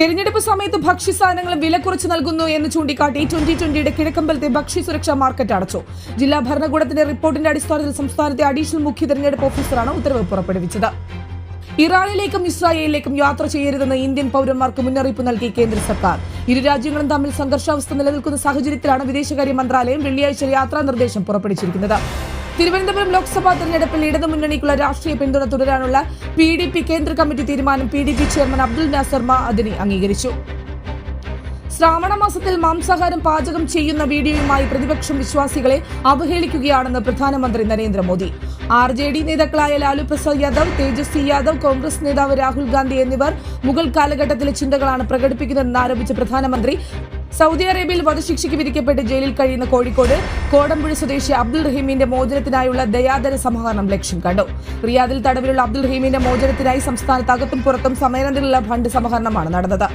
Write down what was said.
തെരഞ്ഞെടുപ്പ് സമയത്ത് ഭക്ഷ്യസാധനങ്ങൾ വില കുറച്ച് നൽകുന്നു എന്ന് ചൂണ്ടിക്കാട്ടി 2020 കിഴക്കമ്പലത്തെ ഭക്ഷ്യസുരക്ഷാ മാർക്കറ്റ് അടച്ചു. ജില്ലാ ഭരണകൂടത്തിന്റെ റിപ്പോർട്ടിന്റെ അടിസ്ഥാനത്തിൽ സംസ്ഥാനത്തെ അഡീഷണൽ മുഖ്യ തെരഞ്ഞെടുപ്പ് ഓഫീസറാണ് ഉത്തരവ് പുറപ്പെടുവിച്ചത്. ഇറാനിലേക്കും ഇസ്രായേലിലേക്കും യാത്ര ചെയ്യരുതെന്ന് ഇന്ത്യൻ പൌരന്മാർക്ക് മുന്നറിയിപ്പ് നൽകി കേന്ദ്ര സർക്കാർ. ഇരു രാജ്യങ്ങളും തമ്മിൽ സംഘർഷാവസ്ഥ നിലനിൽക്കുന്ന സാഹചര്യത്തിലാണ് വിദേശകാര്യ മന്ത്രാലയം വെള്ളിയാഴ്ച യാത്രാ നിർദ്ദേശം പുറപ്പെടുവിച്ചിരിക്കുന്നത്. തിരുവനന്തപുരം ലോക്സഭാ തെരഞ്ഞെടുപ്പിൽ ഇടതുമുന്നണിക്കുള്ള രാഷ്ട്രീയ പിന്തുണ തുടരാനുള്ള PDP കേന്ദ്ര കമ്മിറ്റി തീരുമാനം PDP ചെയർമാൻ അബ്ദുൽ നാസർ മഅദനി അംഗീകരിച്ചു. ശ്രാവണ മാസത്തിൽ മാംസാഹാരം പാചകം ചെയ്യുന്ന വീഡിയോയുമായി പ്രതിപക്ഷം വിശ്വാസികളെ അവഹേളിക്കുകയാണെന്ന് പ്രധാനമന്ത്രി നരേന്ദ്രമോദി. RJD നേതാക്കളായ ലാലു പ്രസാദ് യാദവ്, തേജസ്വി യാദവ്, കോൺഗ്രസ് നേതാവ് രാഹുൽ ഗാന്ധി എന്നിവർ മുഗൾ കാലഘട്ടത്തിലെ ചിന്തകളാണ് പ്രകടിപ്പിക്കുന്നതെന്ന് ആരോപിച്ച പ്രധാനമന്ത്രി സൗദി അറേബ്യയിൽ വധശിക്ഷയ്ക്ക് വിധിക്കപ്പെട്ട് ജയിലിൽ കഴിയുന്ന കോഴിക്കോട് കോടമ്പുഴ സ്വദേശി അബ്ദുൾ റഹീമിന്റെ മോചനത്തിനായുള്ള ദയാധന സമാഹരണം ലക്ഷ്യം കണ്ടു. റിയാദിൽ തടവിലുള്ള അബ്ദുൾ റഹീമിന്റെ മോചനത്തിനായി സംസ്ഥാനത്ത് അകത്തും പുറത്തും സമയനിരയുള്ള ഫണ്ട് സമാഹരണമാണ് നടന്നത്.